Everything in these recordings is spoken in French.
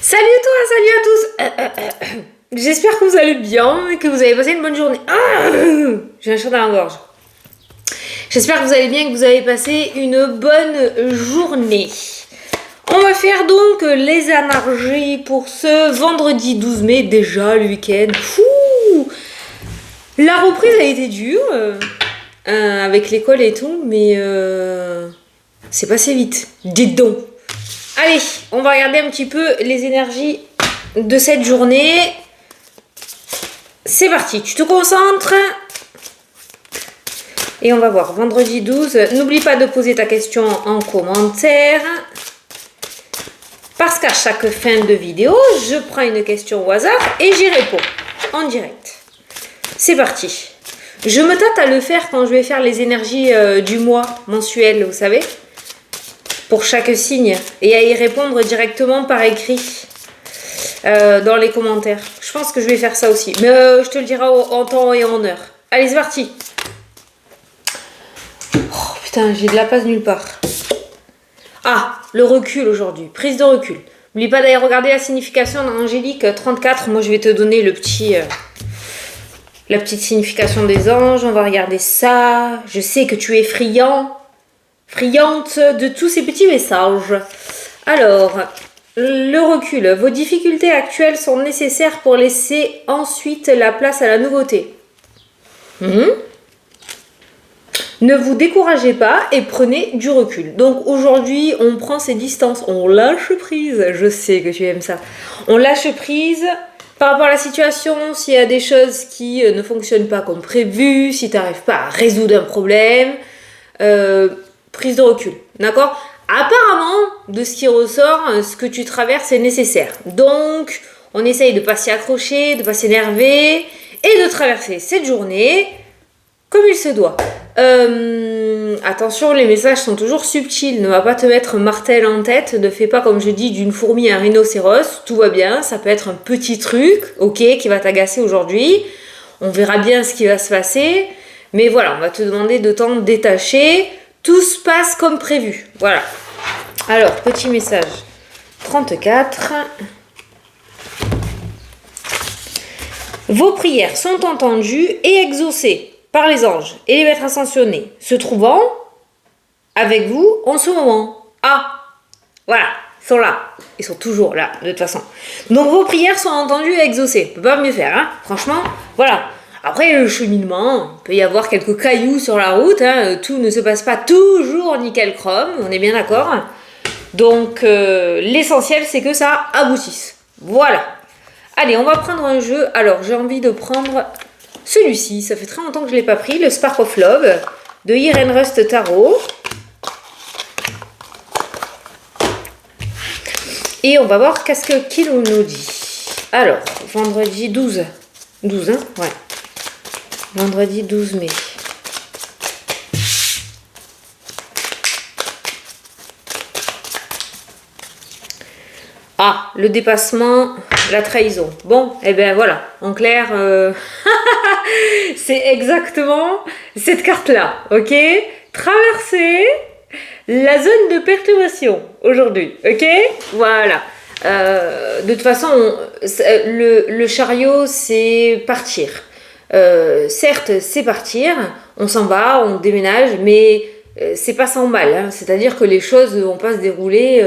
Salut toi, salut à tous. J'espère que vous allez bien et que vous avez passé une bonne journée. J'ai un chat dans la gorge. J'espère que vous allez bien et que vous avez passé une bonne journée. On va faire donc les énergies pour ce vendredi 12 mai, déjà le week-end. Fou! La reprise a été dure avec l'école et tout, mais c'est passé vite. Dites donc. Allez, on va regarder un petit peu les énergies de cette journée. C'est parti, tu te concentres. Et on va voir, vendredi 12. N'oublie pas de poser ta question en commentaire. Parce qu'à chaque fin de vidéo, je prends une question au hasard et j'y réponds en direct. C'est parti. Je me tâte à le faire quand je vais faire les énergies du mois mensuel, vous savez, pour chaque signe, et à y répondre directement par écrit dans les commentaires. Je pense que je vais faire ça aussi, mais je te le dirai en temps et en heure. Allez, c'est parti. Oh putain, j'ai de la place nulle part. Ah, le recul aujourd'hui, prise de recul. N'oublie pas d'aller regarder la signification d'Angélique 34. Moi, je vais te donner le petit, la petite signification des anges. On va regarder ça. Je sais que tu es friande de tous ces petits messages. Alors, le recul. Vos difficultés actuelles sont nécessaires pour laisser ensuite la place à la nouveauté. Ne vous découragez pas et prenez du recul. Donc aujourd'hui, on prend ses distances, on lâche prise. Je sais que tu aimes ça. On lâche prise par rapport à la situation, s'il y a des choses qui ne fonctionnent pas comme prévu, si tu n'arrives pas à résoudre un problème, prise de recul, d'accord ? Apparemment, de ce qui ressort, ce que tu traverses est nécessaire. Donc, on essaye de ne pas s'y accrocher, de ne pas s'énerver et de traverser cette journée comme il se doit. Attention, les messages sont toujours subtils. Ne va pas te mettre martel en tête. Ne fais pas, comme je dis, d'une fourmi à un rhinocéros. Tout va bien. Ça peut être un petit truc, ok, qui va t'agacer aujourd'hui. On verra bien ce qui va se passer. Mais voilà, on va te demander de t'en détacher. Tout se passe comme prévu. Voilà. Alors, petit message 34. Vos prières sont entendues et exaucées par les anges et les maîtres ascensionnés se trouvant avec vous en ce moment. Ah, voilà, ils sont là. Ils sont toujours là, de toute façon. Donc vos prières sont entendues et exaucées. On peut pas mieux faire, hein. Franchement, voilà. Après, le cheminement, il peut y avoir quelques cailloux sur la route. Hein. Tout ne se passe pas toujours nickel chrome, on est bien d'accord. Donc, l'essentiel, c'est que ça aboutisse. Voilà. Allez, on va prendre un jeu. Alors, j'ai envie de prendre celui-ci. Ça fait très longtemps que je ne l'ai pas pris. Le Spark of Love de Irene Rust Tarot. Et on va voir qu'est-ce qu'il nous dit. Alors, vendredi 12. 12, hein? Ouais. Vendredi 12 mai. Ah, le dépassement, la trahison. Bon, eh bien voilà, en clair, c'est exactement cette carte-là, ok? Traverser la zone de perturbation aujourd'hui, ok? Voilà. De toute façon, le chariot, c'est partir. Certes, c'est partir, on s'en va, on déménage, mais c'est pas sans mal. Hein. C'est-à-dire que les choses vont pas se dérouler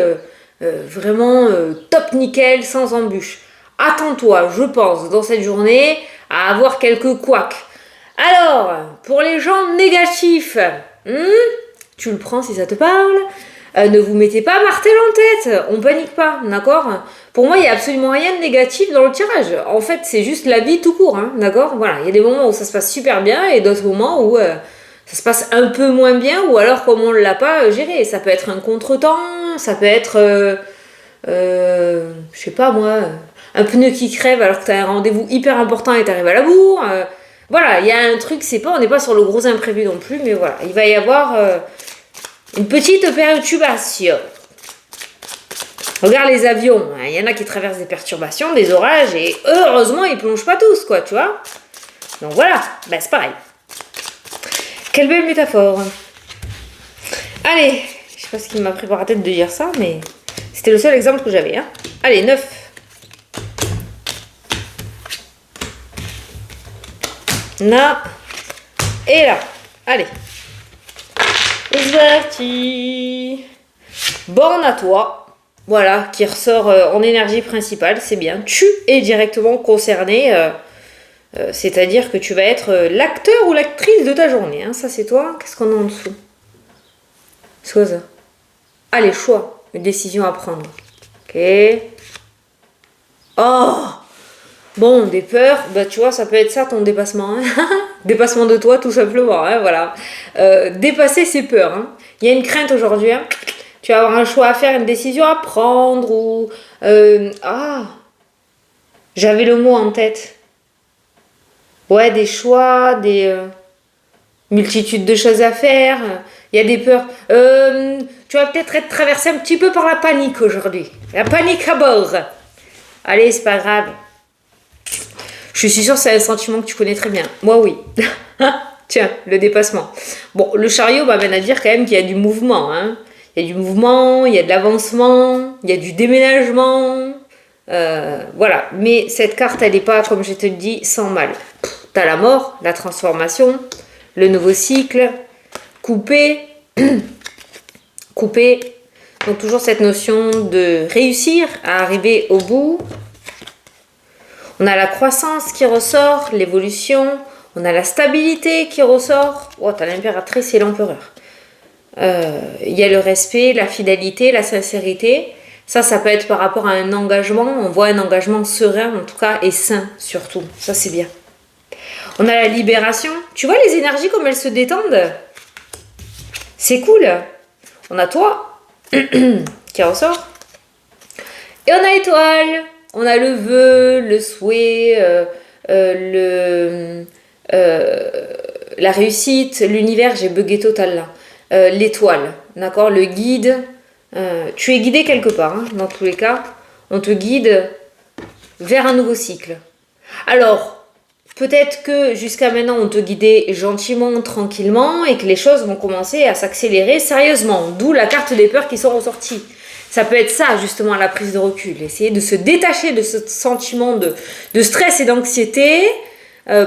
vraiment top nickel, sans embûche. Attends-toi, je pense, dans cette journée, à avoir quelques couacs. Alors, pour les gens négatifs, tu le prends si ça te parle. Ne vous mettez pas martel en tête, on panique pas, d'accord ? Pour moi, il n'y a absolument rien de négatif dans le tirage. En fait, c'est juste la vie tout court, hein, d'accord ? Voilà, il y a des moments où ça se passe super bien et d'autres moments où ça se passe un peu moins bien ou alors comme on ne l'a pas géré. Ça peut être un contretemps, ça peut être, je sais pas moi, un pneu qui crève alors que tu as un rendez-vous hyper important et tu arrives à la bourre. Voilà, il y a un truc, on n'est pas sur le gros imprévu non plus, mais voilà, il va y avoir une petite perturbation. Regarde les avions, il y en a qui traversent des perturbations, des orages, et heureusement, ils plongent pas tous, quoi, tu vois. Donc voilà, c'est pareil. Quelle belle métaphore. Allez, je sais pas ce qui m'a pris par la tête de dire ça, mais c'était le seul exemple que j'avais. Hein. Allez, 9. là et là. Allez. C'est parti. Borne à toi. Voilà, qui ressort en énergie principale, c'est bien. Tu es directement concerné, c'est-à-dire que tu vas être l'acteur ou l'actrice de ta journée. Hein. Ça, c'est toi. Qu'est-ce qu'on a en dessous? C'est quoi ça? Ah, les choix. Une décision à prendre. Ok. Oh! Bon, des peurs, bah tu vois, ça peut être ça ton dépassement. Hein. Dépassement de toi, tout simplement. Hein, voilà. Dépasser ses peurs. Hein. Il y a une crainte aujourd'hui. Hein. Tu vas avoir un choix à faire, une décision à prendre ou... j'avais le mot en tête. Ouais, des choix, des... multitudes de choses à faire. Il y a des peurs. Tu vas peut-être être traversé un petit peu par la panique aujourd'hui. La panique à bord. Allez, c'est pas grave. Je suis sûre que c'est un sentiment que tu connais très bien. Moi, oui. Tiens, le dépassement. Bon, le chariot m'amène à dire quand même qu'il y a du mouvement. Hein. Il y a du mouvement, il y a de l'avancement, il y a du déménagement. Voilà. Mais cette carte, elle n'est pas, comme je te le dis, sans mal. T'as la mort, la transformation, le nouveau cycle, couper, couper. Donc toujours cette notion de réussir à arriver au bout. On a la croissance qui ressort, l'évolution. On a la stabilité qui ressort. Oh, t'as l'impératrice et l'empereur. Il y a le respect, la fidélité, la sincérité. Ça peut être par rapport à un engagement. On voit un engagement serein, en tout cas, et sain, surtout. Ça, c'est bien. On a la libération. Tu vois les énergies, comme elles se détendent? C'est cool. On a toi, qui ressort. Et on a étoile. On a le vœu, le souhait, la réussite, l'univers. J'ai bugué total là. L'étoile, d'accord? Le guide. Tu es guidé quelque part, hein, dans tous les cas. On te guide vers un nouveau cycle. Alors, peut-être que jusqu'à maintenant, on te guidait gentiment, tranquillement, et que les choses vont commencer à s'accélérer sérieusement. D'où la carte des peurs qui sont ressorties. Ça peut être ça, justement, la prise de recul. Essayer de se détacher de ce sentiment de stress et d'anxiété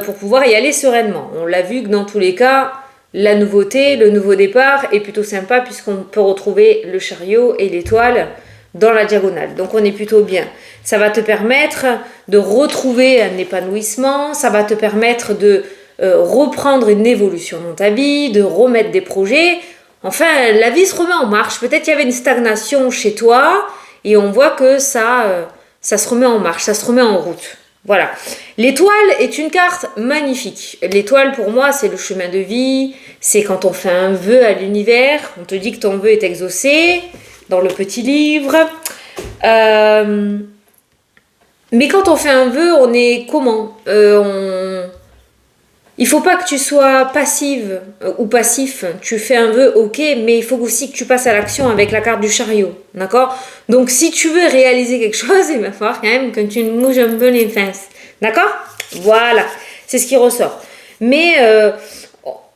pour pouvoir y aller sereinement. On l'a vu que dans tous les cas, la nouveauté, le nouveau départ est plutôt sympa puisqu'on peut retrouver le chariot et l'étoile dans la diagonale. Donc on est plutôt bien. Ça va te permettre de retrouver un épanouissement, ça va te permettre de reprendre une évolution dans ta vie, de remettre des projets. Enfin, la vie se remet en marche. Peut-être qu'il y avait une stagnation chez toi et on voit que ça se remet en marche, ça se remet en route. Voilà. L'étoile est une carte magnifique. L'étoile, pour moi, c'est le chemin de vie. C'est quand on fait un vœu à l'univers. On te dit que ton vœu est exaucé dans le petit livre. Mais quand on fait un vœu, on est comment? Il faut pas que tu sois passive ou passif. Tu fais un vœu, ok, mais il faut aussi que tu passes à l'action avec la carte du chariot, d'accord? Donc si tu veux réaliser quelque chose, il va falloir quand même que tu bouges un peu les fesses, d'accord? Voilà, c'est ce qui ressort. Mais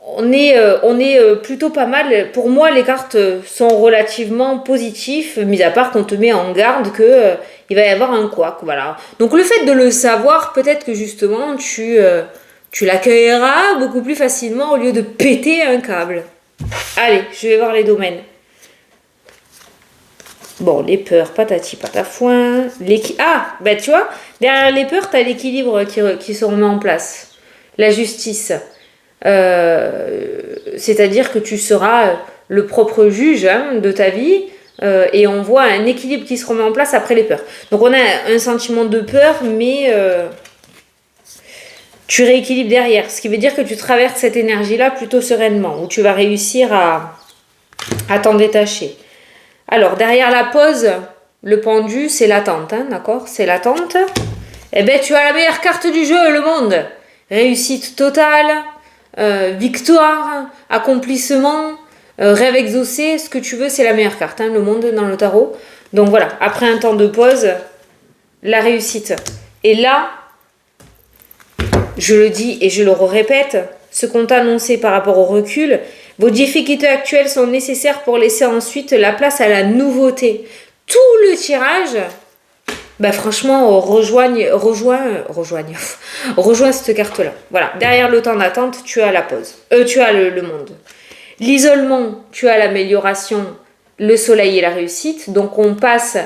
on est plutôt pas mal. Pour moi, les cartes sont relativement positives, mis à part qu'on te met en garde que il va y avoir un couac, voilà. Donc le fait de le savoir, peut-être que justement tu l'accueilleras beaucoup plus facilement au lieu de péter un câble. Allez, je vais voir les domaines. Bon, les peurs, patati patafouin. Ben tu vois, derrière les peurs, tu as l'équilibre qui se remet en place. La justice. C'est-à-dire que tu seras le propre juge de ta vie et on voit un équilibre qui se remet en place après les peurs. Donc on a un sentiment de peur, mais... tu rééquilibres derrière, ce qui veut dire que tu traverses cette énergie-là plutôt sereinement, où tu vas réussir à t'en détacher. Alors, derrière la pause, le pendu, c'est l'attente, hein, d'accord? C'est l'attente. Eh bien, tu as la meilleure carte du jeu, le monde. Réussite totale, victoire, accomplissement, rêve exaucé, ce que tu veux, c'est la meilleure carte, hein, le monde dans le tarot. Donc voilà, après un temps de pause, la réussite. Et là... je le dis et je le répète, ce qu'on t'a annoncé par rapport au recul, vos difficultés actuelles sont nécessaires pour laisser ensuite la place à la nouveauté. Tout le tirage Bah franchement, rejoins cette carte-là. Voilà, derrière le temps d'attente, tu as la pause. Tu as le monde. L'isolement, tu as l'amélioration, le soleil et la réussite. Donc on passe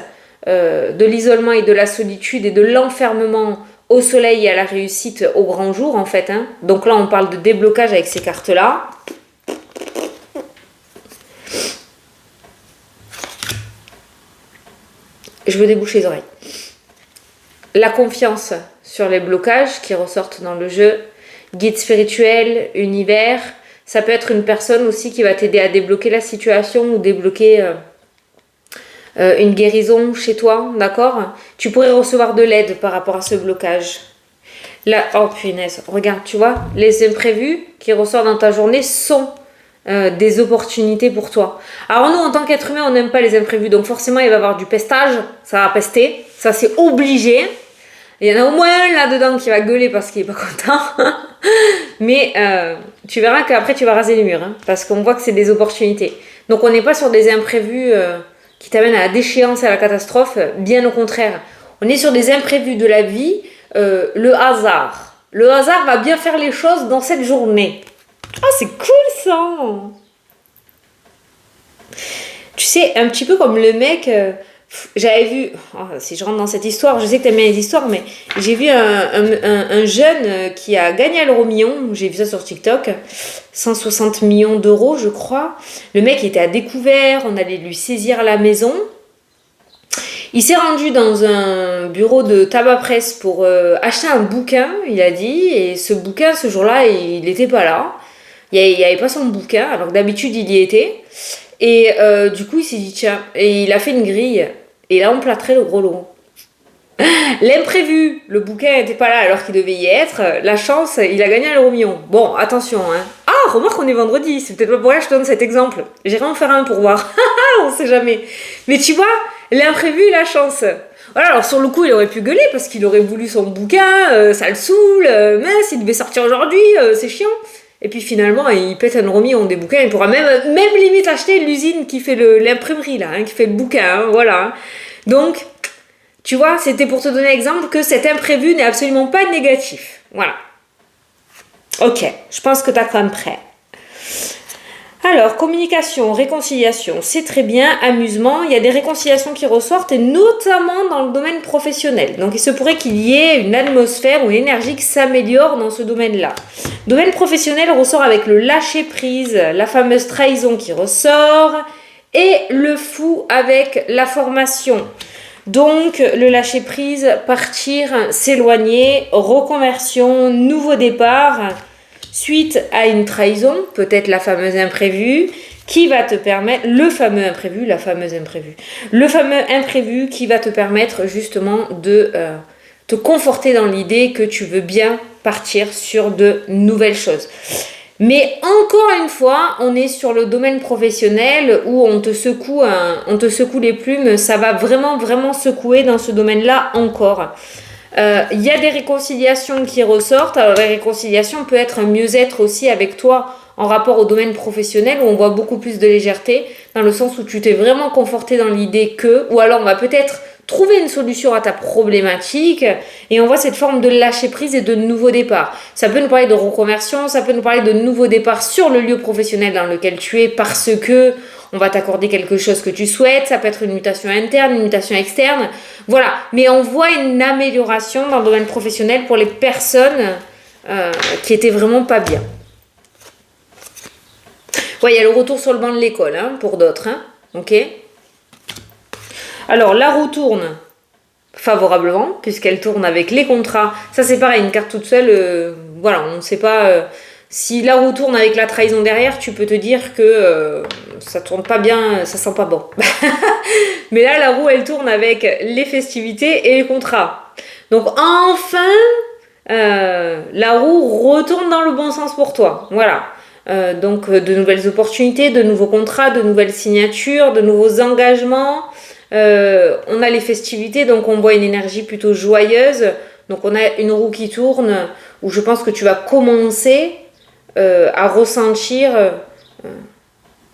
de l'isolement et de la solitude et de l'enfermement au soleil et à la réussite au grand jour en fait. Hein. Donc là, on parle de déblocage avec ces cartes-là. Je me débouche les oreilles. La confiance sur les blocages qui ressortent dans le jeu, guide spirituel, univers, ça peut être une personne aussi qui va t'aider à débloquer la situation ou débloquer une guérison chez toi, d'accord? Tu pourrais recevoir de l'aide par rapport à ce blocage. Là, oh punaise, regarde, tu vois, les imprévus qui ressortent dans ta journée sont des opportunités pour toi. Alors nous, en tant qu'être humain, on n'aime pas les imprévus, donc forcément, il va y avoir du pestage, ça va pester, ça c'est obligé. Il y en a au moins un là-dedans qui va gueuler parce qu'il est pas content. Mais tu verras qu'après, tu vas raser les murs, hein, parce qu'on voit que c'est des opportunités. Donc on n'est pas sur des imprévus qui t'amènent à la déchéance et à la catastrophe, bien au contraire. On est sur des imprévus de la vie, le hasard. Le hasard va bien faire les choses dans cette journée. Ah, c'est cool ça! Tu sais, un petit peu comme le mec, j'avais vu, si je rentre dans cette histoire, je sais que t'aimes bien les histoires, mais j'ai vu un jeune qui a gagné à l'euro million, j'ai vu ça sur TikTok, 160 millions d'euros, je crois. Le mec était à découvert, on allait lui saisir la maison. Il s'est rendu dans un bureau de tabac presse pour acheter un bouquin, il a dit, et ce bouquin, ce jour-là, il n'était pas là. Il n'y avait pas son bouquin, alors que d'habitude, il y était. Et du coup, il s'est dit, tiens, et il a fait une grille. Et il a emplâtré le gros lot. L'imprévu, le bouquin n'était pas là alors qu'il devait y être. La chance, il a gagné à l'euro million. Bon, attention, hein. Ah, remarque, on est vendredi. C'est peut-être pas pour rien que je te donne cet exemple. J'irai en faire un pour voir. On sait jamais. Mais tu vois, l'imprévu, la chance. Voilà, alors sur le coup, il aurait pu gueuler parce qu'il aurait voulu son bouquin. Ça le saoule. Mince, il devait sortir aujourd'hui. C'est chiant. Et puis finalement, il pète un euro million des bouquins. Il pourra même limite acheter l'usine qui fait l'imprimerie, là, hein, qui fait le bouquin. Hein, voilà. Donc, tu vois, c'était pour te donner l'exemple que cet imprévu n'est absolument pas négatif. Voilà. Ok, je pense que tu as quand même prêt. Alors, communication, réconciliation, c'est très bien, amusement, il y a des réconciliations qui ressortent, et notamment dans le domaine professionnel. Donc, il se pourrait qu'il y ait une atmosphère ou une énergie qui s'améliore dans ce domaine-là. Domaine professionnel ressort avec le lâcher-prise, la fameuse trahison qui ressort, et le fou avec la formation. Donc, le lâcher-prise, partir, s'éloigner, reconversion, nouveau départ, suite à une trahison, peut-être la fameuse imprévue, qui va te permettre, le fameux imprévu qui va te permettre justement de te conforter dans l'idée que tu veux bien partir sur de nouvelles choses. Mais encore une fois, on est sur le domaine professionnel où on te secoue les plumes, ça va vraiment, vraiment secouer dans ce domaine-là encore. Il y a des réconciliations qui ressortent. Alors, la réconciliation peut être un mieux-être aussi avec toi en rapport au domaine professionnel où on voit beaucoup plus de légèreté, dans le sens où tu t'es vraiment conforté dans l'idée que, ou alors on va peut-être trouver une solution à ta problématique et on voit cette forme de lâcher prise et de nouveau départ. Ça peut nous parler de reconversion, ça peut nous parler de nouveau départ sur le lieu professionnel dans lequel tu es parce que on va t'accorder quelque chose que tu souhaites, ça peut être une mutation interne, une mutation externe, voilà. Mais on voit une amélioration dans le domaine professionnel pour les personnes qui étaient vraiment pas bien. Ouais, il y a le retour sur le banc de l'école, hein, pour d'autres, hein, ok. Alors, la roue tourne favorablement, puisqu'elle tourne avec les contrats. Ça, c'est pareil, une carte toute seule, voilà, on ne sait pas... si la roue tourne avec la trahison derrière, tu peux te dire que ça tourne pas bien, ça sent pas bon. Mais là, la roue, elle tourne avec les festivités et les contrats. Donc, enfin, la roue retourne dans le bon sens pour toi. Voilà. Donc, de nouvelles opportunités, de nouveaux contrats, de nouvelles signatures, de nouveaux engagements. On a les festivités, donc on voit une énergie plutôt joyeuse. Donc, on a une roue qui tourne où je pense que tu vas commencer à ressentir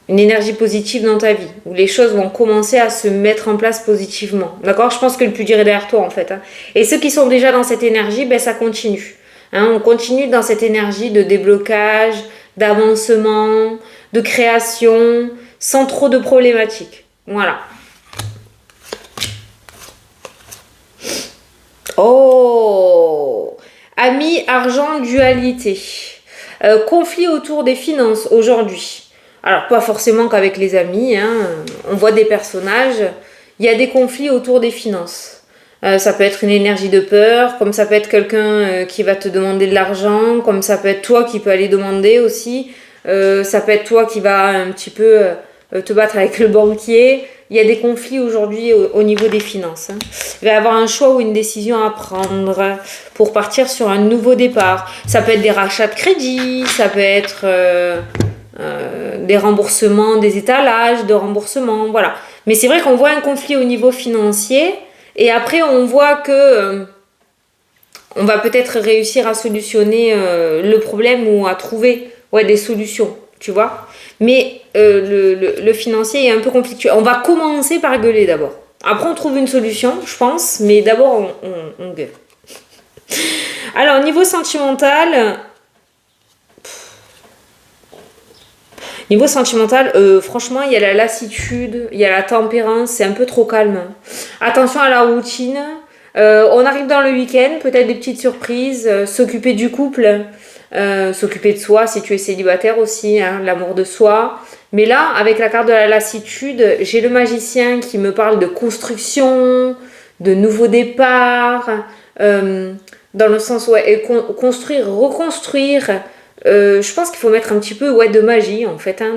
une énergie positive dans ta vie, où les choses vont commencer à se mettre en place positivement. D'accord? Je pense que le plus dur est derrière toi, en fait. Hein. Et ceux qui sont déjà dans cette énergie, ben, ça continue. Hein, on continue dans cette énergie de déblocage, d'avancement, de création, sans trop de problématiques. Voilà. Oh! Amis, argent, dualité. Conflit autour des finances aujourd'hui. Alors, pas forcément qu'avec les amis, hein. On voit des personnages, il y a des conflits autour des finances. Ça peut être une énergie de peur, comme ça peut être quelqu'un qui va te demander de l'argent, comme ça peut être toi qui peux aller demander aussi. Ça peut être toi qui va un petit peu te battre avec le banquier. Il y a des conflits aujourd'hui au niveau des finances. Hein. Il va y avoir un choix ou une décision à prendre pour partir sur un nouveau départ. Ça peut être des rachats de crédit, ça peut être des remboursements, des étalages de remboursements, voilà. Mais c'est vrai qu'on voit un conflit au niveau financier et après on voit que on va peut-être réussir à solutionner le problème ou à trouver des solutions, tu vois. Mais le financier est un peu conflictuel. On va commencer par gueuler d'abord. Après, on trouve une solution, je pense, mais d'abord, on gueule. Alors, niveau sentimental... franchement, il y a la lassitude, il y a la tempérance, c'est un peu trop calme. Attention à la routine. On arrive dans le week-end, peut-être des petites surprises, s'occuper du couple, s'occuper de soi si tu es célibataire aussi, hein, l'amour de soi. Mais là, avec la carte de la lassitude, j'ai le magicien qui me parle de construction, de nouveau départ, dans le sens construire, reconstruire. Je pense qu'il faut mettre un petit peu de magie en fait hein,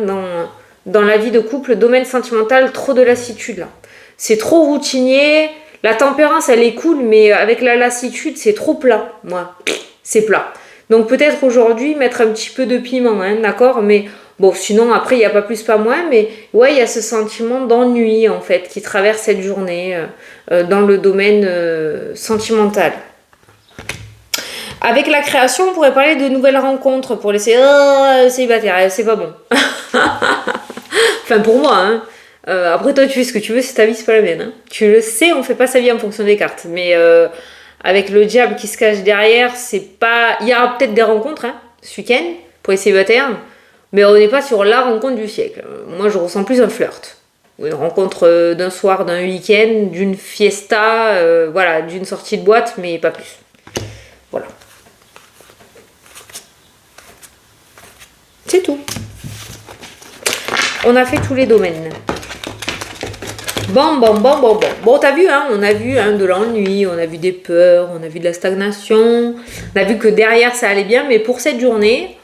dans la vie de couple, domaine sentimental, trop de lassitude là. C'est trop routinier. La tempérance, elle est cool, mais avec la lassitude, c'est trop plat. Moi, c'est plat. Donc peut-être aujourd'hui, mettre un petit peu de piment, hein, d'accord? Mais bon, sinon, après, il n'y a pas plus, pas moins. Mais ouais, il y a ce sentiment d'ennui, en fait, qui traverse cette journée dans le domaine sentimental. Avec la création, on pourrait parler de nouvelles rencontres pour laisser célibataire, c'est pas bon. Enfin, pour moi, hein. Après toi tu fais ce que tu veux, c'est ta vie, c'est pas la mienne hein. Tu le sais, on fait pas sa vie en fonction des cartes mais avec le diable qui se cache derrière, c'est pas, il y aura peut-être des rencontres hein, ce week-end pour les célibataires, mais on n'est pas sur la rencontre du siècle. Moi je ressens plus un flirt, une rencontre d'un soir, d'un week-end, d'une fiesta, voilà, d'une sortie de boîte, mais pas plus. Voilà, c'est tout. On a fait tous les domaines. Bon. Bon, t'as vu, hein, on a vu hein, de l'ennui, on a vu des peurs, on a vu de la stagnation, on a vu que derrière ça allait bien, mais pour cette journée,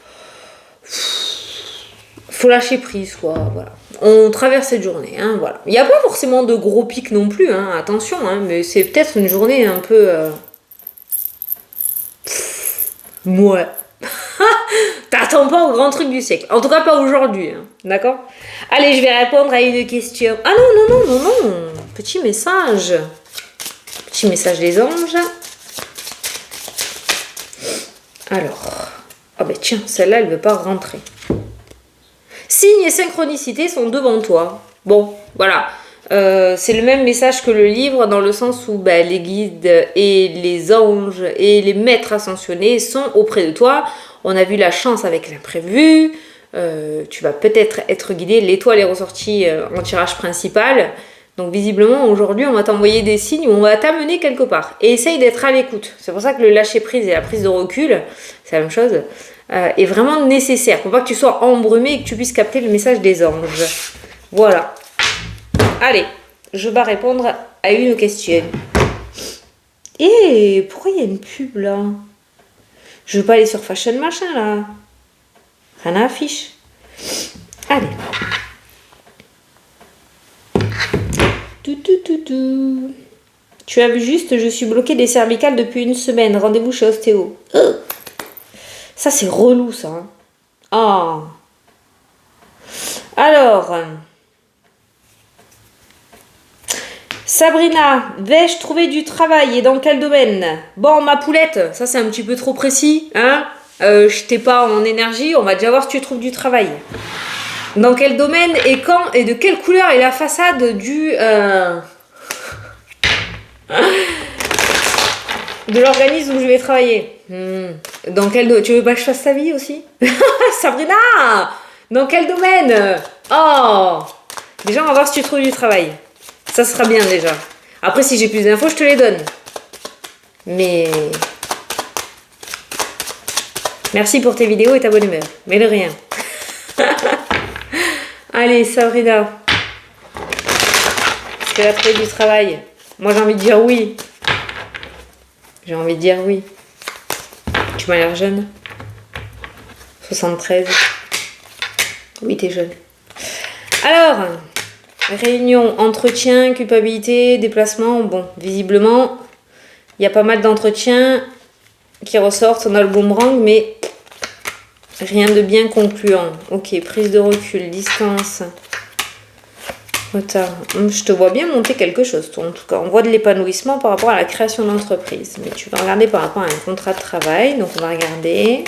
faut lâcher prise, quoi, voilà. On traverse cette journée, hein, voilà. Il n'y a pas forcément de gros pics non plus, hein, attention, hein, mais c'est peut-être une journée un peu... Ouais. T'attends pas au grand truc du siècle. En tout cas, pas aujourd'hui. Hein. D'accord? Allez, je vais répondre à une question. Ah non. Petit message. Petit message des anges. Alors. Ah ben tiens, celle-là, elle veut pas rentrer. Signes et synchronicités sont devant toi. Bon, voilà. C'est le même message que le livre dans le sens où les guides et les anges et les maîtres ascensionnés sont auprès de toi. On a vu la chance avec l'imprévu, tu vas peut-être être guidé, l'étoile est ressortie en tirage principal, donc visiblement aujourd'hui on va t'envoyer des signes où on va t'amener quelque part, et essaye d'être à l'écoute. C'est pour ça que le lâcher prise et la prise de recul, c'est la même chose, est vraiment nécessaire, pour pas que tu sois embrumé et que tu puisses capter le message des anges. Voilà. Allez, je vais répondre à une question. Et pourquoi il y a une pub là? Je veux pas aller sur Fashion Machin là. Rien à affiche. Allez. Tu as vu juste, je suis bloquée des cervicales depuis une semaine. Rendez-vous chez ostéo. Ça c'est relou ça. Hein. Ah. Alors. Sabrina, vais-je trouver du travail et dans quel domaine? Bon, ma poulette, ça c'est un petit peu trop précis, hein. Je t'ai pas en énergie, on va déjà voir si tu trouves du travail. Dans quel domaine et quand et de quelle couleur est la façade du... de l'organisme où je vais travailler. Dans quel tu veux pas que je fasse ta vie aussi? Sabrina! Dans quel domaine? Oh! Déjà, on va voir si tu trouves du travail. Ça sera bien déjà. Après, si j'ai plus d'infos, je te les donne. Mais... Merci pour tes vidéos et ta bonne humeur. Mais de rien. Allez, Sabrina. Est-ce qu'elle a trouvé du travail? Moi, j'ai envie de dire oui. J'ai envie de dire oui. Tu m'as l'air jeune. 73. Oui, t'es jeune. Alors, réunion, entretien, culpabilité, déplacement. Bon, visiblement, il y a pas mal d'entretiens qui ressortent. On a le boomerang, mais rien de bien concluant. Ok, prise de recul, distance. Retard. Je te vois bien monter quelque chose, toi. En tout cas, on voit de l'épanouissement par rapport à la création d'entreprise. Mais tu vas regarder par rapport à un contrat de travail. Donc, on va regarder.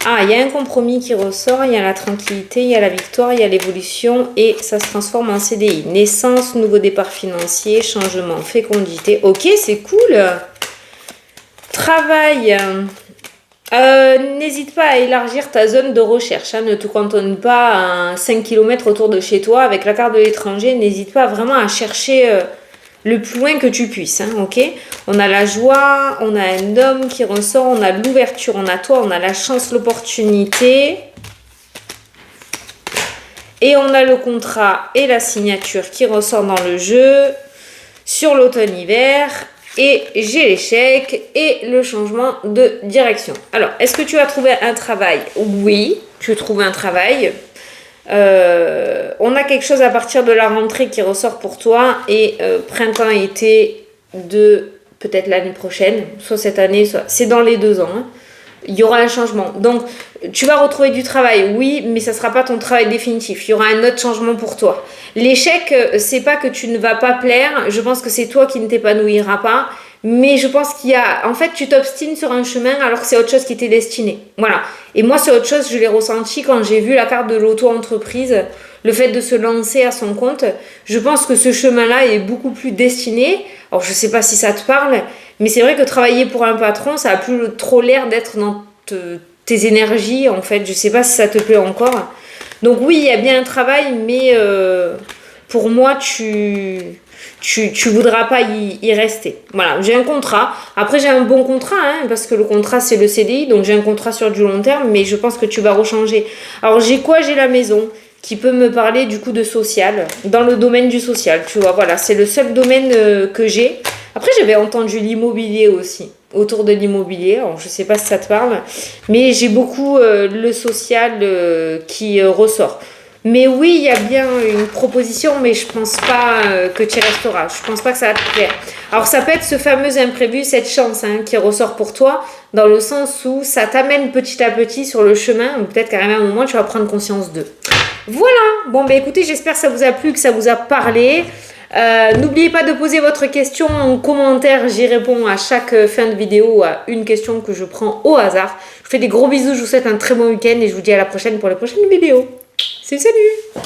Ah, il y a un compromis qui ressort. Il y a la tranquillité, il y a la victoire, il y a l'évolution. Et ça se transforme en CDI. Naissance, nouveau départ financier, changement, fécondité. Ok, c'est cool. Travail. N'hésite pas à élargir ta zone de recherche. Ne te cantonne pas à 5 km autour de chez toi. Avec la carte de l'étranger, n'hésite pas vraiment à chercher le plus loin que tu puisses. Ok, on a la joie, on a un homme qui ressort, on a l'ouverture, on a toi, on a la chance, l'opportunité. Et on a le contrat et la signature qui ressort dans le jeu sur l'automne-hiver. Et j'ai l'échec et le changement de direction. Alors, est-ce que tu as trouvé un travail? Oui, tu trouves un travail. On a quelque chose à partir de la rentrée qui ressort pour toi. Et printemps-été de peut-être l'année prochaine. Soit cette année, soit... C'est dans les 2 ans. Hein. Il y aura un changement. Donc, tu vas retrouver du travail, oui, mais ça ne sera pas ton travail définitif. Il y aura un autre changement pour toi. L'échec, c'est pas que tu ne vas pas plaire. Je pense que c'est toi qui ne t'épanouiras pas. Mais je pense qu'il y a... En fait, tu t'obstines sur un chemin alors que c'est autre chose qui t'est destiné. Voilà. Et moi, c'est autre chose, je l'ai ressenti quand j'ai vu la carte de l'auto-entreprise. Le fait de se lancer à son compte. Je pense que ce chemin-là est beaucoup plus destiné. Alors, je ne sais pas si ça te parle, mais c'est vrai que travailler pour un patron, ça a plus trop l'air d'être dans tes énergies, en fait. Je ne sais pas si ça te plaît encore. Donc oui, il y a bien un travail, mais pour moi, tu voudras pas y rester. Voilà, j'ai un contrat. Après, j'ai un bon contrat, hein, parce que le contrat, c'est le CDI, donc j'ai un contrat sur du long terme, mais je pense que tu vas rechanger. Alors, j'ai quoi? J'ai la maison qui peut me parler du coup de social, dans le domaine du social, tu vois, voilà, c'est le seul domaine que j'ai. Après, j'avais entendu l'immobilier aussi, autour de l'immobilier, alors je sais pas si ça te parle, mais j'ai beaucoup le social qui ressort. Mais oui, il y a bien une proposition, mais je pense pas que tu y resteras. Je pense pas que ça va te plaire. Alors, ça peut être ce fameux imprévu, cette chance qui ressort pour toi, dans le sens où ça t'amène petit à petit sur le chemin, ou peut-être qu'à un moment, tu vas prendre conscience d'eux. Voilà. Bon, ben écoutez, j'espère que ça vous a plu, que ça vous a parlé. N'oubliez pas de poser votre question en commentaire. J'y réponds à chaque fin de vidéo à une question que je prends au hasard. Je vous fais des gros bisous, je vous souhaite un très bon week-end et je vous dis à la prochaine pour la prochaine vidéo. Salut!